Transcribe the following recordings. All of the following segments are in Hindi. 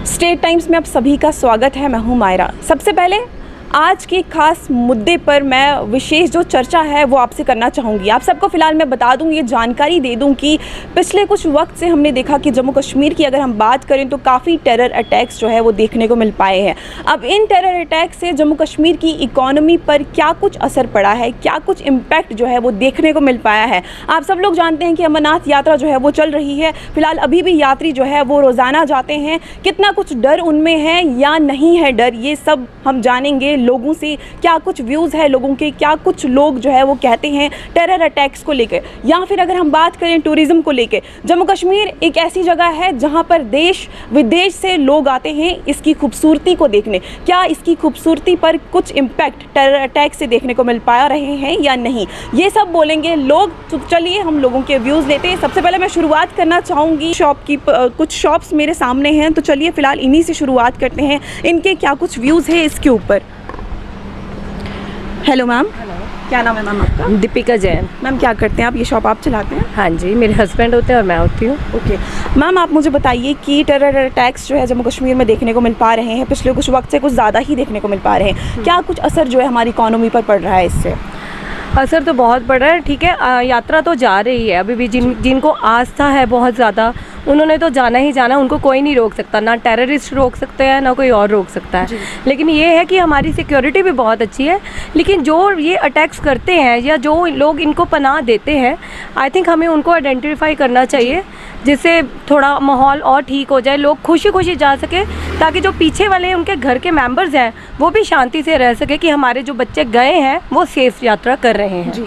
स्टेट टाइम्स में आप सभी का स्वागत है। मैं हूं मायरा। सबसे पहले आज के खास मुद्दे पर मैं विशेष जो चर्चा है वो आपसे करना चाहूँगी। आप सबको फ़िलहाल मैं बता दूँ, ये जानकारी दे दूँ कि पिछले कुछ वक्त से हमने देखा कि जम्मू कश्मीर की अगर हम बात करें तो काफ़ी टेरर अटैक्स जो है वो देखने को मिल पाए हैं। अब इन टेरर अटैक से जम्मू कश्मीर की इकॉनमी पर क्या कुछ असर पड़ा है, क्या कुछ इम्पैक्ट जो है वो देखने को मिल पाया है। आप सब लोग जानते हैं कि अमरनाथ यात्रा जो है वो चल रही है। फ़िलहाल अभी भी यात्री जो है वो रोज़ाना जाते हैं। कितना कुछ डर उनमें है या नहीं है डर, ये सब हम जानेंगे लोगों से। क्या कुछ व्यूज़ है लोगों के, क्या कुछ लोग जो है वो कहते हैं टेरर अटैक्स को लेकर, या फिर अगर हम बात करें टूरिज़्म को लेकर। जम्मू कश्मीर एक ऐसी जगह है जहां पर देश विदेश से लोग आते हैं इसकी खूबसूरती को देखने। क्या इसकी खूबसूरती पर कुछ इम्पैक्ट टेरर अटैक से देखने को मिल पा रहे हैं या नहीं, ये सब बोलेंगे लोग। तो चलिए हम लोगों के व्यूज़ लेते हैं। सबसे पहले मैं शुरुआत करना चाहूँगी कुछ शॉप्स मेरे सामने हैं, तो चलिए फ़िलहाल इन्हीं से शुरुआत करते हैं। इनके क्या कुछ व्यूज़ है इसके ऊपर। Hello ma'am. हेलो, क्या नाम है मैम आपका? दीपिका जैन। मैम क्या करते हैं आप? ये शॉप आप चलाते हैं? हाँ जी, मेरे हस्बैंड होते हैं और मैं होती हूँ। ओके मैम, आप मुझे बताइए कि टेरर अटैक्स जो है जम्मू कश्मीर में देखने को मिल पा रहे हैं, पिछले कुछ वक्त से कुछ ज़्यादा ही देखने को मिल पा रहे हैं। क्या कुछ असर जो है हमारी इकॉनमी पर पड़ रहा है इससे? असर तो बहुत पड़ रहा है। ठीक है, यात्रा तो जा रही है अभी भी। जिनको आस्था है बहुत ज़्यादा, उन्होंने तो जाना ही जाना, उनको कोई नहीं रोक सकता। ना टेररिस्ट रोक सकते हैं, ना कोई और रोक सकता है। लेकिन ये है कि हमारी सिक्योरिटी भी बहुत अच्छी है। लेकिन जो ये अटैक्स करते हैं या जो लोग इनको पनाह देते हैं, आई थिंक हमें उनको आइडेंटिफाई करना चाहिए, जिससे थोड़ा माहौल और ठीक हो जाए, लोग खुशी खुशी जा सके, ताकि जो पीछे वाले उनके घर के मेंबर्स हैं वो भी शांति से रह सके कि हमारे जो बच्चे गए हैं वो सेफ यात्रा कर रहे हैं। जी,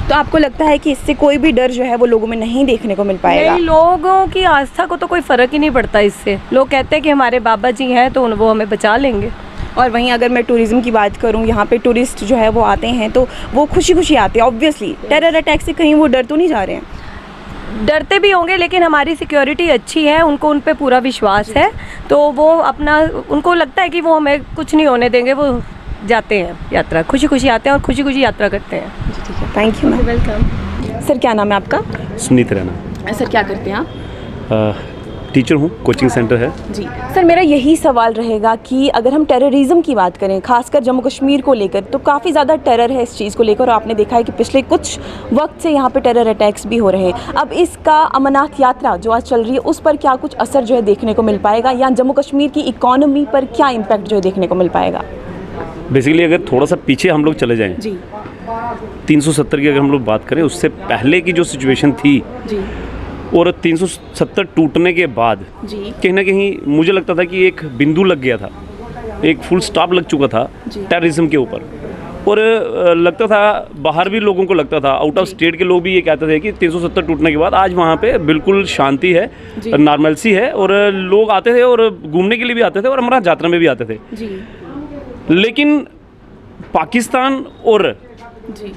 तो आपको लगता है कि इससे कोई भी डर जो है वो लोगों में नहीं देखने को मिल पाएगा? नहीं, लोगों की आस्था को तो कोई फ़र्क ही नहीं पड़ता इससे। लोग कहते हैं कि हमारे बाबा जी हैं तो वो हमें बचा लेंगे। और वहीं अगर मैं टूरिज़्म की बात करूं, यहाँ पे टूरिस्ट जो है वो आते हैं तो वो खुशी खुशी आते हैं। ऑब्वियसली टेरर अटैक से कहीं वो डर तो नहीं जा रहे हैं? डरते भी होंगे, लेकिन हमारी सिक्योरिटी अच्छी है, उनको उन पे पूरा विश्वास है, तो वो अपना, उनको लगता है कि वो हमें कुछ नहीं होने देंगे। वो जाते हैं यात्रा, खुशी खुशी आते हैं और खुशी खुशी यात्रा करते हैं। जी ठीक है, thank you ma'am. Welcome. Sir क्या नाम है आपका? सुनीत रैना। सर क्या करते हैं आप? टीचर हूँ, कोचिंग सेंटर है। जी सर, मेरा यही सवाल रहेगा कि अगर हम टेररिज्म की बात करें, खासकर जम्मू कश्मीर को लेकर, तो काफ़ी ज़्यादा टेरर है इस चीज़ को लेकर। और आपने देखा है कि पिछले कुछ वक्त से यहाँ पे टेरर अटैक्स भी हो रहे हैं। अब इसका अमरनाथ यात्रा जो आज चल रही है उस पर क्या कुछ असर जो है देखने को मिल पाएगा, या जम्मू कश्मीर की इकॉनमी पर क्या इम्पैक्ट जो है देखने को मिल पाएगा? बेसिकली अगर थोड़ा सा पीछे हम लोग चले जाएँ, जी 370 की अगर हम लोग बात करें, उससे पहले की जो सिचुएशन थी जी और 370 टूटने के बाद जी कहीं ना कहीं मुझे लगता था कि एक बिंदु लग गया था, एक फुल स्टॉप लग चुका था टेररिज्म के ऊपर। और लगता था, बाहर भी लोगों को लगता था, आउट ऑफ स्टेट के लोग भी ये कहते थे कि 370 टूटने के बाद आज वहाँ पे बिल्कुल शांति है, नॉर्मलसी है, और लोग आते थे और घूमने के लिए भी आते थे और हमारा यात्रा में भी आते थे। जी लेकिन पाकिस्तान और जी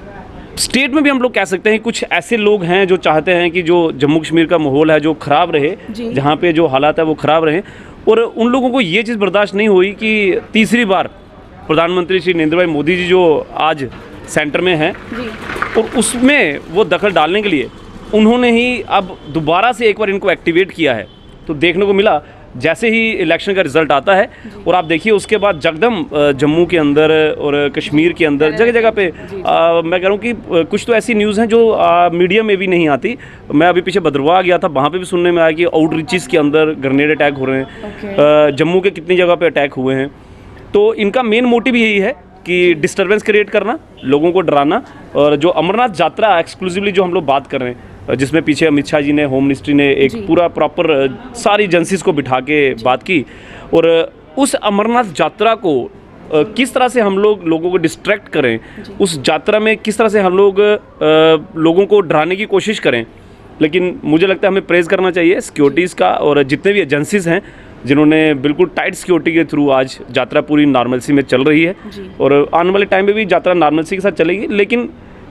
स्टेट में भी हम लोग कह सकते हैं कुछ ऐसे लोग हैं जो चाहते हैं कि जो जम्मू कश्मीर का माहौल है जो ख़राब रहे, जहाँ पे जो हालात है वो ख़राब रहे। और उन लोगों को ये चीज़ बर्दाश्त नहीं हुई कि तीसरी बार प्रधानमंत्री श्री नरेंद्र भाई मोदी जी जो आज सेंटर में हैं, और उसमें वो दखल डालने के लिए उन्होंने ही अब दोबारा से एक बार इनको एक्टिवेट किया है। तो देखने को मिला जैसे ही इलेक्शन का रिज़ल्ट आता है, और आप देखिए उसके बाद जगदम जम्मू के अंदर और कश्मीर के अंदर जगह जगह पे मैं कह रहा हूँ कि कुछ तो ऐसी न्यूज़ हैं जो मीडिया में भी नहीं आती। मैं अभी पीछे भद्रवाह गया था, वहाँ पे भी सुनने में आया कि आउटरीचेस के अंदर ग्रेनेड अटैक हो रहे हैं। जम्मू के कितनी जगह पे अटैक हुए हैं। तो इनका मेन मोटिव यही है कि डिस्टर्बेंस क्रिएट करना, लोगों को डराना। और जो अमरनाथ यात्रा एक्सक्लूसिवली जो हम लोग बात कर रहे हैं, जिसमें पीछे अमित शाह जी ने, होम मिनिस्ट्री ने एक पूरा प्रॉपर सारी एजेंसीज को बिठा के बात की, और उस अमरनाथ यात्रा को किस तरह से हम लोग लोगों को डिस्ट्रैक्ट करें, उस यात्रा में किस तरह से हम लोग लोगों को डराने की कोशिश करें। लेकिन मुझे लगता है हमें प्रेज़ करना चाहिए सिक्योरिटीज़ का, और जितने भी एजेंसीज हैं जिन्होंने बिल्कुल टाइट सिक्योरिटी के थ्रू आज यात्रा पूरी नॉर्मलसी में चल रही है, और आने वाले टाइम में भी यात्रा नॉर्मलसी के साथ चलेगी। लेकिन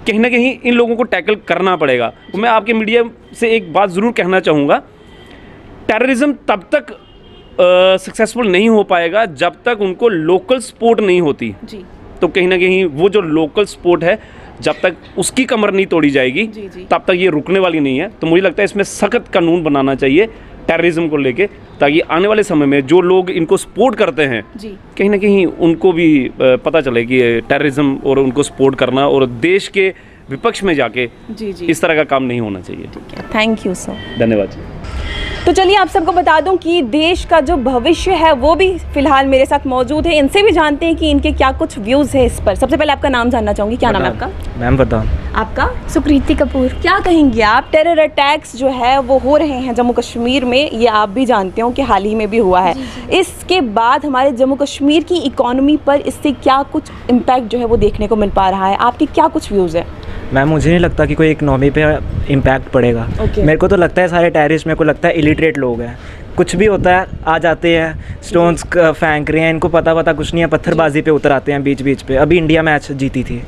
कहीं ना कहीं इन लोगों को टैकल करना पड़ेगा। मैं आपके मीडिया से एक बात ज़रूर कहना चाहूँगा, टेररिज्म तब तक सक्सेसफुल नहीं हो पाएगा जब तक उनको लोकल सपोर्ट नहीं होती। तो कहीं ना कहीं वो जो लोकल सपोर्ट है, जब तक उसकी कमर नहीं तोड़ी जाएगी तब तक ये रुकने वाली नहीं है। तो मुझे लगता है इसमें सख्त कानून बनाना चाहिए टेररिज्म को लेके, ताकि आने वाले समय में जो लोग इनको सपोर्ट करते हैं जी कहीं ना कहीं उनको भी पता चले कि टेररिज्म और उनको सपोर्ट करना और देश के विपक्ष में जाके जी जी इस तरह का काम नहीं होना चाहिए। Thank you sir. धन्यवाद जी। तो चलिए आप सबको बता दूं कि देश का जो भविष्य है वो भी फिलहाल मेरे साथ मौजूद है। इनसे भी जानते हैं कि इनके क्या कुछ व्यूज़ है इस पर। सबसे पहले आपका नाम जानना चाहूँगी, क्या नाम है आपका? मैम बताओ। आपका? सुकृति कपूर। क्या कहेंगे आप, टेरर अटैक्स जो है वो हो रहे हैं जम्मू कश्मीर में, ये आप भी जानते हो कि हाल ही में भी हुआ है। इसके बाद हमारे जम्मू कश्मीर की इकोनॉमी पर इससे क्या कुछ इम्पैक्ट जो है वो देखने को मिल पा रहा है? आपके क्या कुछ व्यूज़ है? मैम मुझे नहीं लगता कि कोई इकनॉमी पे इम्पैक्ट पड़ेगा। मेरे को तो लगता है सारे टेररिस्ट मेरे को लगता है इलिटरेट लोग हैं। कुछ भी होता है आ जाते हैं, स्टोन्स फेंक रहे हैं, इनको पता कुछ नहीं है, पत्थरबाजी पे उतर आते हैं बीच बीच पे। अभी इंडिया मैच जीती थी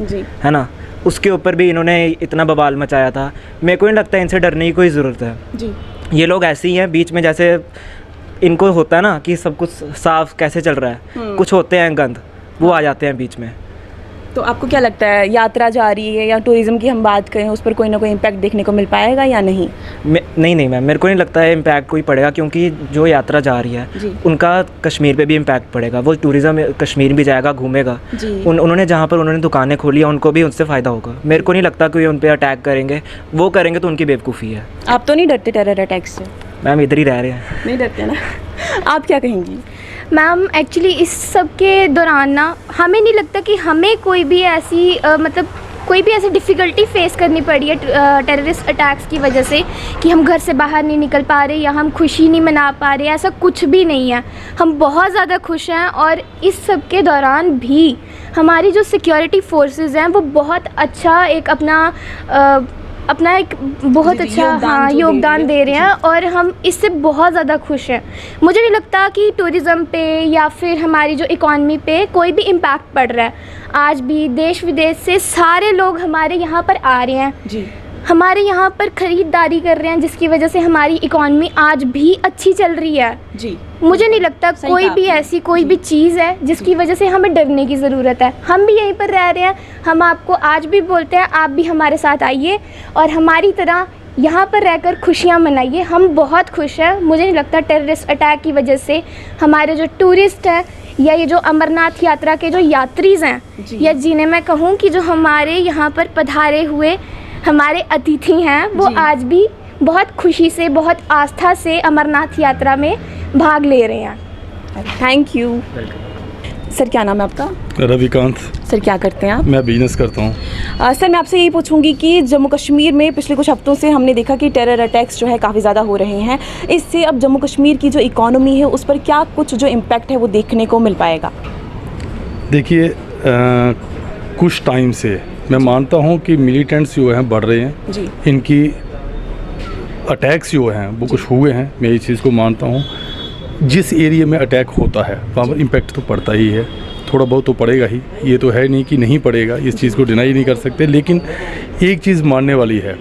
है ना, उसके ऊपर भी इन्होंने इतना बवाल मचाया था। मेरे को नहीं लगता इनसे डरने की कोई ज़रूरत है जी। ये लोग ऐसे ही हैं बीच में, जैसे इनको होता है ना कि सब कुछ साफ कैसे चल रहा है, कुछ होते हैं गंद, वो आ जाते हैं बीच में। तो आपको क्या लगता है, यात्रा जा रही है या टूरिज़्म की हम बात करें, उस पर कोई ना कोई इम्पैक्ट देखने को मिल पाएगा या नहीं? नहीं मैम, मेरे को नहीं लगता है इम्पैक्ट कोई पड़ेगा, क्योंकि जो यात्रा जा रही है उनका कश्मीर पे भी इम्पैक्ट पड़ेगा। वो टूरिज़्म कश्मीर भी जाएगा, घूमेगा। उन्होंने जहाँ पर उन्होंने दुकानें खोली है उनको भी उनसे फ़ायदा होगा। मेरे को नहीं लगता कोई उन पर अटैक करेंगे, वो करेंगे तो उनकी बेवकूफ़ी है। आप तो नहीं डरते टेरर अटैक से? मैम इधर ही रह रहे हैं। नहीं डरते ना। आप क्या कहेंगी? मैम एक्चुअली इस सब के दौरान ना हमें नहीं लगता कि हमें कोई भी ऐसी मतलब कोई भी ऐसी डिफ़िकल्टी फेस करनी पड़ी है टेररिस्ट अटैक्स की वजह से कि हम घर से बाहर नहीं निकल पा रहे या हम खुशी नहीं मना पा रहे। ऐसा कुछ भी नहीं है, हम बहुत ज़्यादा खुश हैं। और इस सब के दौरान भी हमारी जो सिक्योरिटी फोर्सेस हैं वो बहुत अच्छा एक अपना एक बहुत अच्छा योगदान दे रहे हैं और हम इससे बहुत ज़्यादा खुश हैं। मुझे नहीं लगता कि टूरिज़्म पे या फिर हमारी जो इकॉनमी पे कोई भी इम्पैक्ट पड़ रहा है। आज भी देश विदेश से सारे लोग हमारे यहाँ पर आ रहे हैं जी, हमारे यहाँ पर ख़रीदारी कर रहे हैं, जिसकी वजह से हमारी इकॉनमी आज भी अच्छी चल रही है जी। मुझे नहीं लगता कोई भी ऐसी कोई भी चीज़ है जिसकी वजह से हमें डरने की ज़रूरत है। हम भी यहीं पर रह रहे हैं, हम आपको आज भी बोलते हैं आप भी हमारे साथ आइए और हमारी तरह यहाँ पर रहकर खुशियाँ मनाइए। हम बहुत खुश हैं। मुझे नहीं लगता टेररिस्ट अटैक की वजह से हमारे जो टूरिस्ट हैं या ये जो अमरनाथ यात्रा के जो यात्रीज़ हैं या जिन्हें मैं कहूँ कि जो हमारे यहाँ पर पधारे हुए हमारे अतिथि हैं, वो आज भी बहुत खुशी से बहुत आस्था से अमरनाथ यात्रा में भाग ले रहे हैं। Thank you sir. क्या नाम है आपका? रविकांत। सर क्या करते हैं आप? मैं बिजनेस करता हूँ। सर मैं आपसे यही पूछूंगी कि जम्मू कश्मीर में पिछले कुछ हफ्तों से हमने देखा कि टेरर अटैक्स जो है काफ़ी ज़्यादा हो रहे हैं। इससे अब जम्मू कश्मीर की जो इकॉनमी है उस पर क्या कुछ जो इम्पैक्ट है वो देखने को मिल पाएगा? देखिए कुछ टाइम से मैं मानता हूँ कि मिलिटेंट्स जो हैं बढ़ रहे हैं जी। इनकी अटैक्स जो हैं वो कुछ हुए हैं, मैं इस चीज़ को मानता हूँ। जिस एरिया में अटैक होता है वहाँ पर इम्पैक्ट तो पड़ता ही है, थोड़ा बहुत तो पड़ेगा ही, ये तो है नहीं कि नहीं पड़ेगा, इस चीज़ को डिनाई नहीं कर सकते। लेकिन एक चीज़ मानने वाली है,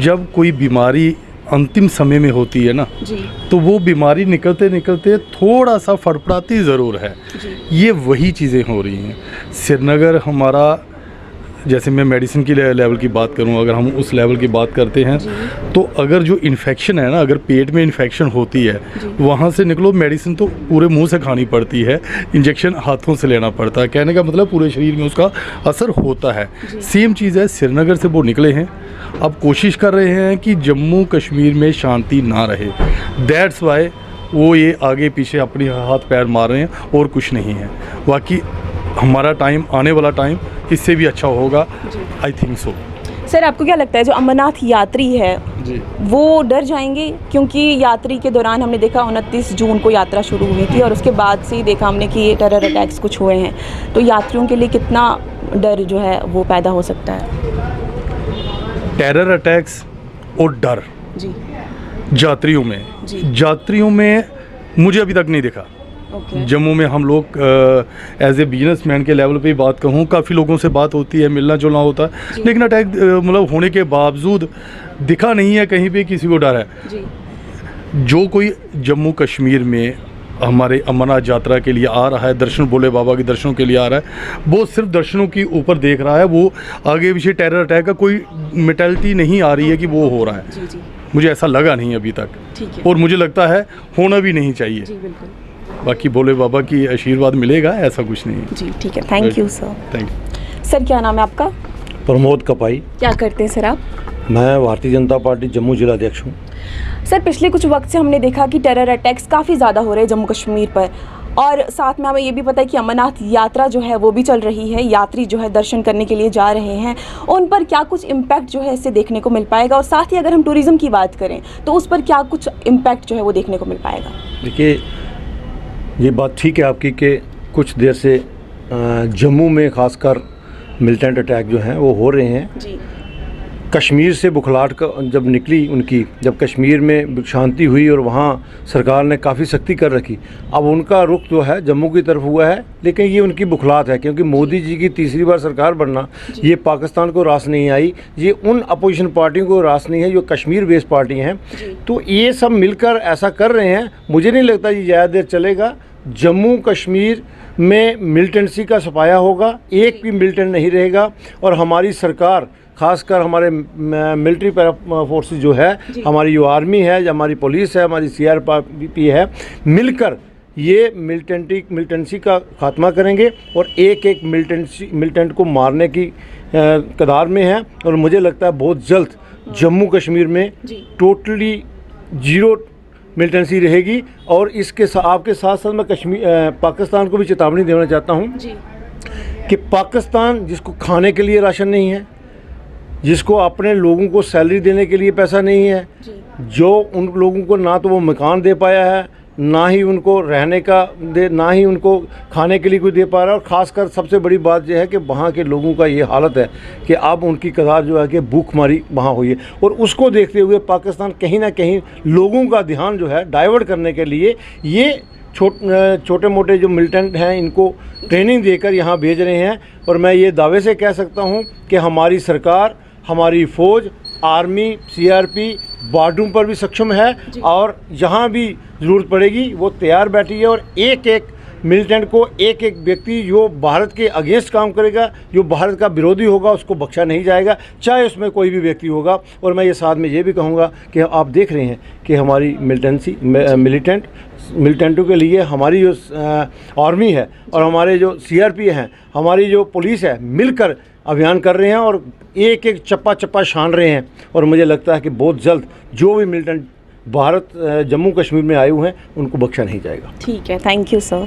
जब कोई बीमारी अंतिम समय में होती है ना जी। तो वो बीमारी निकलते निकलते थोड़ा सा फड़फड़ाती ज़रूर है। ये वही चीज़ें हो रही हैं। श्रीनगर हमारा, जैसे मैं मेडिसिन की लेवल की बात करूं, अगर हम उस लेवल की बात करते हैं तो अगर जो इन्फेक्शन है ना, अगर पेट में इन्फेक्शन होती है वहाँ से निकलो, मेडिसिन तो पूरे मुंह से खानी पड़ती है, इंजेक्शन हाथों से लेना पड़ता है। कहने का मतलब पूरे शरीर में उसका असर होता है। सेम चीज़ है, श्रीनगर से वो निकले हैं, अब कोशिश कर रहे हैं कि जम्मू कश्मीर में शांति ना रहे। दैट्स वाई वो ये आगे पीछे अपने हाथ पैर मार रहे हैं और कुछ नहीं है। बाकी हमारा टाइम, आने वाला टाइम इससे भी अच्छा होगा, आई थिंक सो। सर आपको क्या लगता है जो अमरनाथ यात्री है जी, वो डर जाएंगे? क्योंकि यात्री के दौरान हमने देखा 29 जून को यात्रा शुरू हुई थी और उसके बाद से ही देखा हमने कि ये टेरर अटैक्स कुछ हुए हैं, तो यात्रियों के लिए कितना डर जो है वो पैदा हो सकता है? टेरर अटैक्स और डर जी यात्रियों में मुझे अभी तक नहीं दिखा। जम्मू में हम लोग एज ए बिजनेसमैन के लेवल पे ही बात कहूँ, काफ़ी लोगों से बात होती है, मिलना जुलना होता है, लेकिन अटैक मतलब होने के बावजूद दिखा नहीं है कहीं पे किसी को डर है जी। जो कोई जम्मू कश्मीर में हमारे अमरनाथ यात्रा के लिए आ रहा है, दर्शन भोले बाबा के दर्शनों के लिए आ रहा है, वो सिर्फ दर्शनों के ऊपर देख रहा है, वो आगे पीछे टेरर अटैक का कोई मेंटालिटी नहीं आ रही है कि वो हो रहा है जी। मुझे ऐसा लगा नहीं अभी तक, ठीक है और मुझे लगता है होना भी नहीं चाहिए। जी बिल्कुल बाकी भोले बाबा की आशीर्वाद मिलेगा, ऐसा कुछ नहीं है। जी ठीक है, thank you sir. Thank you. Sir क्या नाम है आपका? प्रमोद कपाई। क्या करते हैं सर आप? मैं भारतीय जनता पार्टी जम्मू जिला अध्यक्ष हूँ। सर पिछले कुछ वक्त से हमने देखा कि टेरर अटैक्स काफ़ी ज़्यादा हो रहे हैं जम्मू कश्मीर पर, और साथ में हमें ये भी पता है कि अमरनाथ यात्रा जो है वो भी चल रही है, यात्री जो है दर्शन करने के लिए जा रहे हैं, उन पर क्या कुछ इम्पैक्ट जो है इससे देखने को मिल पाएगा? और साथ ही अगर हम टूरिज़्म की बात करें तो उस पर क्या कुछ इम्पैक्ट जो है वो देखने को मिल पाएगा? देखिए, ये बात ठीक है आपकी कि कुछ देर से जम्मू में खासकर मिलिटेंट अटैक जो हैं वो हो रहे हैं। जी कश्मीर से बुखलाहट का जब निकली उनकी, जब कश्मीर में शांति हुई और वहाँ सरकार ने काफ़ी सख्ती कर रखी, अब उनका रुख जो है जम्मू की तरफ हुआ है। लेकिन ये उनकी बुखलाहट है, क्योंकि मोदी जी की तीसरी बार सरकार बनना ये पाकिस्तान को रास नहीं आई, ये उन अपोजिशन पार्टियों को रास नहीं है जो कश्मीर बेस्ड पार्टी हैं। तो ये सब मिलकर ऐसा कर रहे हैं। मुझे नहीं लगता ये ज़्यादा देर चलेगा। जम्मू कश्मीर में मिलिटेंसी का सफाया होगा, एक भी मिलिटेंट नहीं रहेगा, और हमारी सरकार खासकर हमारे मिलिट्री फोर्सेस जो है, हमारी जो आर्मी है, जो हमारी पुलिस है, हमारी CRP है, मिलकर ये मिलिटेंसी का खात्मा करेंगे और एक एक मिलिटेंट को मारने की कगार में है। और मुझे लगता है बहुत जल्द जम्मू कश्मीर में टोटली जीरो मिलिटेंसी रहेगी। और इसके आपके साथ साथ मैं पाकिस्तान को भी चेतावनी देना चाहता हूँ कि पाकिस्तान जिसको खाने के लिए राशन नहीं है, जिसको अपने लोगों को सैलरी देने के लिए पैसा नहीं है, जो उन लोगों को ना तो वो मकान दे पाया है, ना ही उनको रहने का ना ही उनको खाने के लिए कोई दे पा रहा है। और ख़ासकर सबसे बड़ी बात यह है कि वहाँ के लोगों का ये हालत है कि अब उनकी कगार जो है कि भूखमरी वहाँ हुई है। और उसको देखते हुए पाकिस्तान कहीं ना कहीं लोगों का ध्यान जो है डाइवर्ट करने के लिए ये छोटे मोटे जो मिलिटेंट हैं इनको ट्रेनिंग देकर यहाँ भेज रहे हैं। और मैं ये दावे से कह सकता हूँ कि हमारी सरकार, हमारी फ़ौज, आर्मी, CRP बॉर्डरों पर भी सक्षम है, और जहाँ भी ज़रूरत पड़ेगी वो तैयार बैठी है। और एक एक मिलिटेंट को, एक एक व्यक्ति जो भारत के अगेंस्ट काम करेगा, जो भारत का विरोधी होगा, उसको बख्शा नहीं जाएगा, चाहे उसमें कोई भी व्यक्ति होगा। और मैं ये साथ में ये भी कहूँगा कि आप देख रहे हैं कि हमारी मिलिटेंटों के लिए हमारी जो आर्मी है और हमारे जो CRP हैं, हमारी जो पुलिस है, मिलकर अभियान कर रहे हैं और एक एक चप्पा चप्पा छान रहे हैं। और मुझे लगता है कि बहुत जल्द जो भी मिलिटेंट जम्मू कश्मीर में आए हुए हैं उनको बख्शा नहीं जाएगा। ठीक है, थैंक यू सर।